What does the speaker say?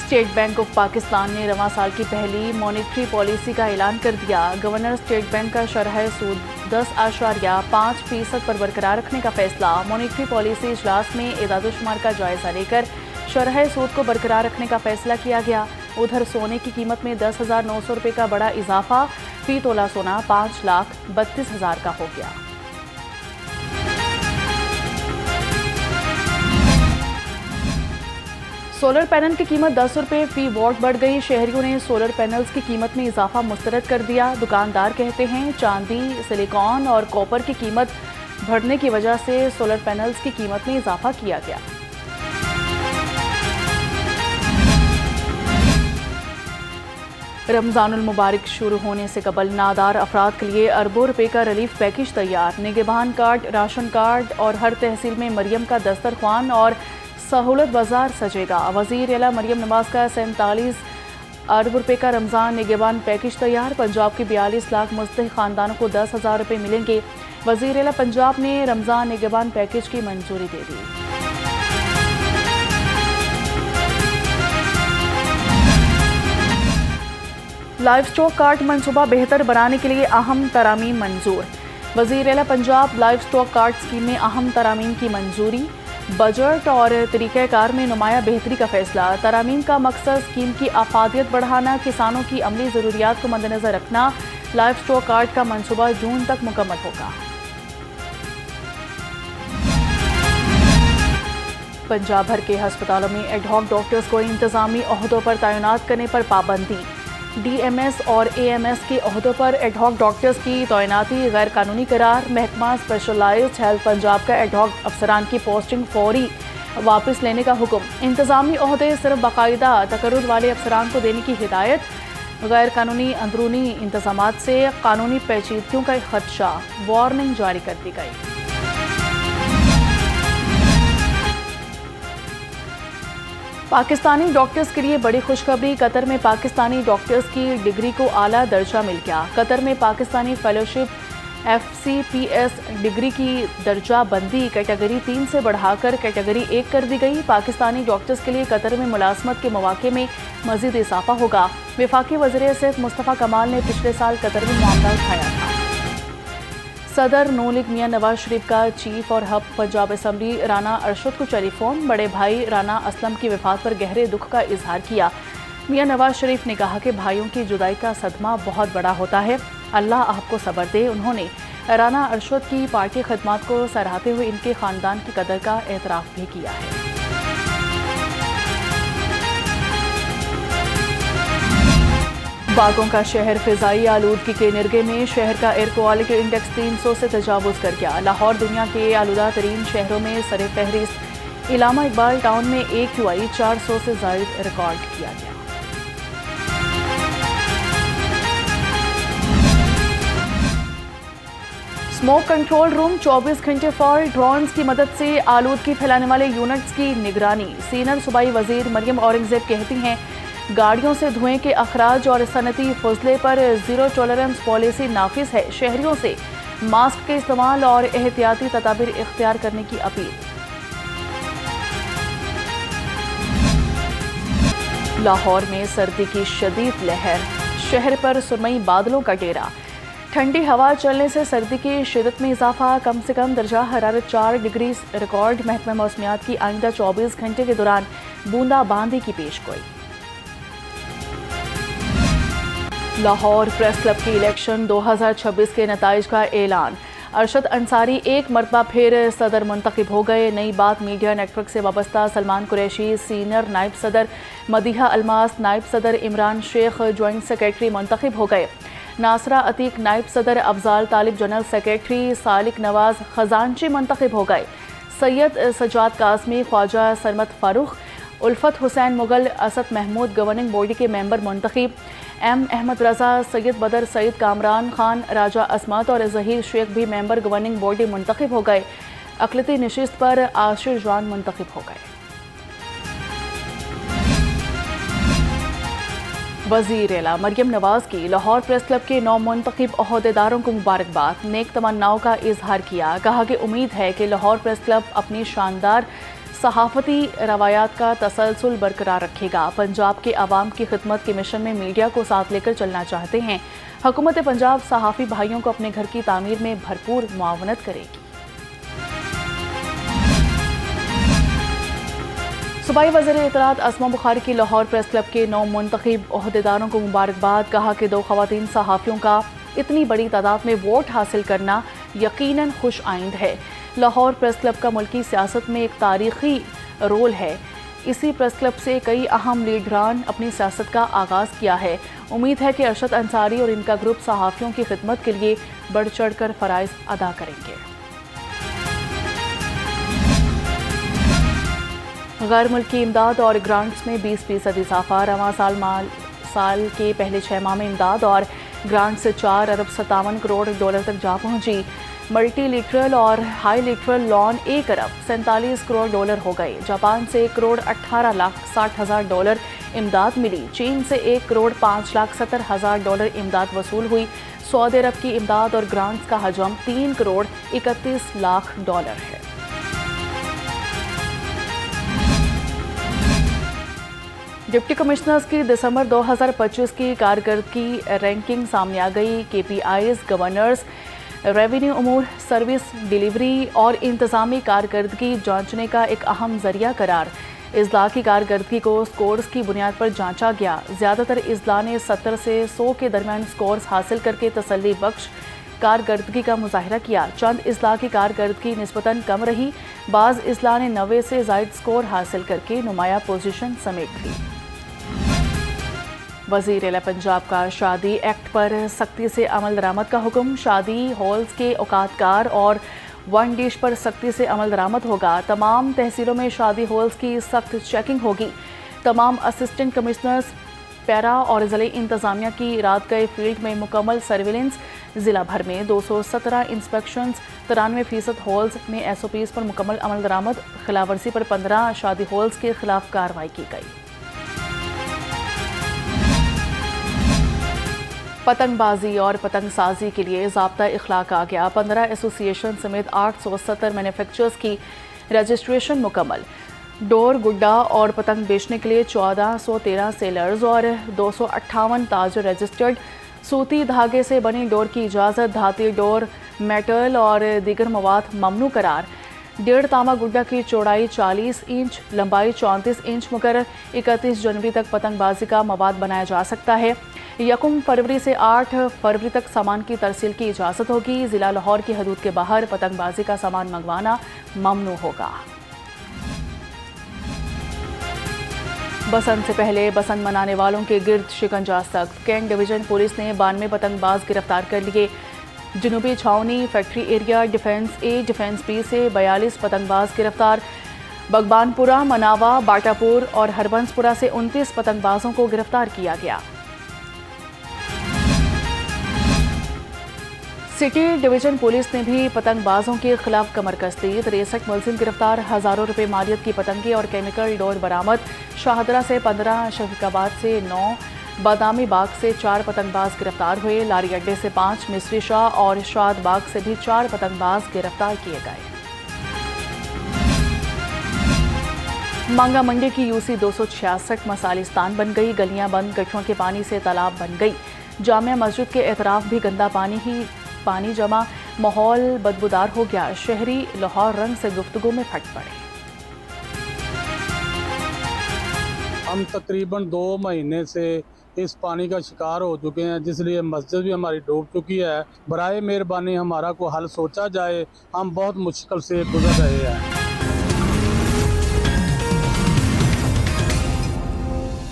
State bank of Pakistan ने रवां साल की पहली मॉनेटरी पॉलिसी का ऐलान कर दिया। गवर्नर स्टेट बैंक का शरह सूद 10.5% पर बरकरार रखने का फैसला। मॉनेटरी पॉलिसी इजलास में एदाद-ओ-शुमार का जायजा लेकर शरह सूद को बरकरार रखने का फैसला किया गया। उधर सोने की कीमत में 10,900 रुपये का बड़ा इजाफा, फी तोला सोना 5,32,000 का हो गया। सोलर पैनल की कीमत 10 रुपये फी वॉट बढ़ गई। शहरियों ने सोलर पैनल्स की कीमत में इजाफा मुस्तरद कर दिया। दुकानदार कहते हैं चांदी, सिलिकॉन और कॉपर की कीमत बढ़ने की वजह से सोलर पैनल्स की कीमत में इजाफा किया गया। रमज़ानुल मुबारक शुरू होने से कबल नादार अफराद के लिए अरबों रुपए का रिलीफ पैकेज तैयार। निगहबान कार्ड, राशन कार्ड और हर तहसील में मरियम का दस्तरख्वान और सहूलत बाजार सजेगा। वज़ीर आला मरियम नवाज का 47 अरब रुपए का रमज़ान निगहबान पैकेज तैयार। पंजाब के 42 लाख मुस्तहिक खानदानों को 10,000 रुपये मिलेंगे। वज़ीर आला पंजाब ने रमज़ान निगहबान पैकेज की मंजूरी दे दी। लाइफ स्टॉक कार्ड मनसूबा बेहतर बनाने के लिए अहम तरामीम मंजूर। वज़ीर आला Punjab life stock card scheme में अहम तरामीम की मंजूरी। बजट और तरीक़ाकार में नुमाया बेहतरी का फैसला। तरामीम का मकसद स्कीम की आफादियत बढ़ाना, किसानों की अमली ज़रूरियात को मद्देनज़र रखना। लाइफ स्टॉक कार्ड का मनसूबा जून तक मुकम्मल होगा। पंजाब भर के हस्पतालों में एडहॉक डॉक्टर्स को इंतज़ामी ओहदों पर तैनात करने पर पाबंदी। DMS और AMS के ओहदों पर एडहॉक डॉक्टर्स की तैनाती गैर कानूनी करार। महकमा स्पेशलाइज्ड हेल्थ पंजाब का एडहॉक अफसरान की पोस्टिंग फौरी वापस लेने का हुक्म। इंतज़ामी ओहदे सिर्फ बाकायदा तकर्रुर वाले अफसरान को देने की हिदायत। गैर कानूनी अंदरूनी इंतजामात से कानूनी पेचीदगियों का खदशा। वार्निंग जारी कर दी गई। पाकिस्तानी डॉक्टर्स के लिए बड़ी खुशखबरी। कतर में पाकिस्तानी डॉक्टर्स की डिग्री को आला दर्जा मिल गया। कतर में पाकिस्तानी फेलोशिप FCPS डिग्री की दर्जा बंदी कैटेगरी 3 से बढ़ाकर कैटेगरी 1 कर दी गई। पाकिस्तानी डॉक्टर्स के लिए कतर में मुलाजमत के मौके में मजीद इजाफा होगा। वफाकी वज़ीर सेहत मुस्तफ़ा कमाल ने पिछले साल कतर में मामला उठाया था। सदर नून लीग मियां नवाज शरीफ का चीफ और हब पंजाब असम्बली राना अरशद को टेलीफोन। बड़े भाई राना असलम की वफात पर गहरे दुख का इजहार किया। मियां नवाज शरीफ ने कहा कि भाइयों की जुदाई का सदमा बहुत बड़ा होता है, अल्लाह आपको सब्र दे। उन्होंने राना अरशद की पार्टी खदमात को सराहते हुए इनके ख़ानदान की कदर का एतराफ़ भी किया है। बागों का शहर फ़िज़ाई आलूदगी के निर्गे में। शहर का एयर क्वालिटी इंडेक्स 300 से तजावुज़ कर गया। लाहौर दुनिया के आलूदा तरीन शहरों में सरे फहरिस्त। इलामा इकबाल टाउन में AQI 400 से ज़ायद रिकॉर्ड किया गया। स्मोक कंट्रोल रूम 24 घंटे फॉर ड्रोन्स की मदद से आलूदगी फैलाने वाले यूनिट्स की निगरानी। सीनियर सूबाई वज़ीर मरियम औरंगज़ेब कहती हैं गाड़ियों से धुएं के अखराज और सनती फजले पर ज़ीरो टॉलरेंस पॉलिसी नाफिज है। शहरियों से मास्क के इस्तेमाल और एहतियाती तदाबीर इख्तियार करने की अपील। लाहौर में सर्दी की शदीद लहर। शहर पर सुरमई बादलों का डेरा। ठंडी हवा चलने से सर्दी की शिदत में इजाफा। कम से कम दर्जा हरारत 4 डिग्री रिकॉर्ड। महकमा मौसमियात की आइंदा 24 घंटे के दौरान बूंदाबांदी की पेशगोई। लाहौर प्रेस क्लब की इलेक्शन 2026 के नताइज का ऐलान। अरशद अंसारी एक मरतबा फिर सदर मुंतखब हो गए। नई बात मीडिया नेटवर्क से वाबस्ता सलमान कुरैशी सीनियर नायब सदर, मदीहा अलमास नायब सदर, इमरान शेख ज्वाइंट सेक्रेटरी मुंतखब हो गए। नासरा अतीक नायब सदर, अफजाल तालिब जनरल सेक्रेटरी, सालिक नवाज खजानची मुंतखब हो गए। सैयद सजाद काज़मी, ख्वाजा सरमत फारूक, उल्फत हुसैन मुगल, असद महमूद गवर्निंग बॉडी के मेंबर मुंतखब। M अहमद रजा, सैयद बदर सईद, कामरान खान, राजा असमत और जहीर शेख भी मेंबर गवर्निंग बॉडी मुंतखब हो गए। अक़लियती नशिस्त पर आशिर जान मुंतखब हो गए। वज़ीर आला मरियम नवाज की लाहौर प्रेस क्लब के 9 मुंतखब ओहदेदारों को मुबारकबाद। नेक तमन्नाओं का इजहार किया। कहा कि उम्मीद है कि लाहौर प्रेस क्लब अपनी शानदार सहाफ़ती रवायात का तसलसल बरकरार रखेगा। पंजाब के आवाम की खिदमत के मिशन में मीडिया को साथ लेकर चलना चाहते हैं। हुकूमत पंजाब सहाफ़ी भाइयों को अपने घर की तामीर में भरपूर मुआवनत करेगी। सूबाई वज़ीर इत्तलात अस्मा बुखारी की लाहौर प्रेस क्लब के 9 मुंतखब ओहदेदारों को मुबारकबाद। कहा कि 2 ख़वातीन सहाफ़ियों का इतनी बड़ी तादाद में वोट हासिल करना यकीनन खुश आइंद है। लाहौर प्रेस क्लब का मुल्की सियासत में एक तारीखी रोल है। इसी प्रेस क्लब से कई अहम लीडरान अपनी सियासत का आगाज़ किया है। उम्मीद है कि अरशद अंसारी और इनका ग्रुप सहाफ़ियों की खिदमत के लिए बढ़ चढ़ कर फ़राइज़ अदा करेंगे। गैर मुल्की इमदाद और ग्रांट्स में 20% इजाफा। रवां साल के पहले 6 माह में इमदाद और ग्रांट से 4 अरब 57 करोड़ डॉलर तक जा पहुंची। मल्टी लिटरल और हाई लिटरल लॉन 1 अरब 47 करोड़ डॉलर हो गए। जापान से 1 करोड़ 18 लाख 60 हज़ार डॉलर इमदाद मिली। चीन से 1 करोड़ 5 लाख 70 हज़ार डॉलर इमदाद वसूल हुई। सऊदी अरब की इमदाद और ग्रांट्स का हजम 3 करोड़ 31 लाख डॉलर है। डिप्टी कमिश्नर्स की दिसंबर 2025 की कारकर्दगी रैंकिंग सामने आ गई। KPIs गवर्नर्स रेवेन्यू अमूर, सर्विस डिलीवरी और इंतज़ामी कारकर्दगी जांचने का एक अहम जरिया करार। इजला की कारकर्दगी को स्कोर्स की बुनियाद पर जांचा गया। ज़्यादातर इजला ने 70 से 100 के दरमियान स्कोर्स हासिल करके तसल्ली बख्श कारकर्दगी का मुजाहिरा किया। चंद इजला की कारकर्दगी निस्बतन कम रही। बाज़ इजला ने 90 से ज़ायद स्कोर हासिल करके नुमाया पोजीशन समेट ली। वज़ीर आला पंजाब का शादी एक्ट पर सख्ती से अमल दरामद का हुक्म। शादी हॉल्स के औकातकार और वन डिश पर सख्ती से अमल दरामद होगा। तमाम तहसीलों में शादी हॉल्स की सख्त चेकिंग होगी। तमाम असिस्टेंट कमिश्नर्स पैरा और ज़िले इंतज़ामिया की रात गए फील्ड में मुकम्मल सर्विलेंस। ज़िला भर में 217 इंस्पेक्शंस, 93% हॉल्स में SOPs पर मुकम्मल अमल दरामद। खिलाफवर्जी पर 15 शादी हॉल्स के खिलाफ कार्रवाई की गई। पतंगबाजी और पतंग साजी के लिए ज़ाब्ता इखलाक आ गया। 15 एसोसिएशन समेत 870 मैन्युफैक्चरर्स की रजिस्ट्रेशन मुकम्मल। डोर, गुड्डा और पतंग बेचने के लिए 1413 सेलर्स और 258 ताजर रजिस्टर्ड। सूती धागे से बनी डोर की इजाज़त। धाती डोर, मेटल और दीगर मवाद ममनू करार। 1.5 तामा गुड्डा की चौड़ाई 40 इंच, लंबाई 34 इंच मुकर्रर। 31 जनवरी तक पतंगबाजी का मवाद बनाया जा सकता है। 1 फरवरी से 8 फरवरी तक सामान की तरसील की इजाज़त होगी। ज़िला लाहौर की हदूद के बाहर पतंगबाजी का सामान मंगवाना ममनू होगा। बसंत से पहले बसंत मनाने वालों के गिर्द शिकंजा सख्त। कैंट डिवीजन पुलिस ने 92 पतंगबाज गिरफ्तार कर लिए। जनूबी छावनी, factory area, defence A, defence B से 42 पतंगबाज गिरफ्तार। बगबानपुरा, मनावा, बाटापुर और हरबंसपुरा से 29 पतंगबाजों को गिरफ्तार किया गया। सिटी डिवीजन पुलिस ने भी पतंगबाजों के खिलाफ कमर कस ली। 63 मुलजिम गिरफ्तार। हज़ारों रुपए मालियत की पतंगे और केमिकल डोर बरामद। शाहदरा से 15, शफीकाबाद से 9, बादामी बाग से 4 पतंगबाज गिरफ्तार हुए। लारी अड्डे से 5, मिस्री शाह और शाद बाग से भी 4 पतंगबाज गिरफ्तार किए गए। मांगा मंडी की UC 266 मसालिस्तान बन गई। गलियां बंद, गठरों के पानी से तालाब बन गई। जामिया मस्जिद के एतराफ भी गंदा पानी जमा, माहौल बदबूदार हो गया। शहरी लाहौर रंग से गुफ्तगू में फट पड़े। हम तकरीबन 2 महीने से इस पानी का शिकार हो चुके हैं, जिसलिए मस्जिद भी हमारी डूब चुकी है। बराए मेहरबानी हमारा को हल सोचा जाए, हम बहुत मुश्किल से गुजर रहे हैं।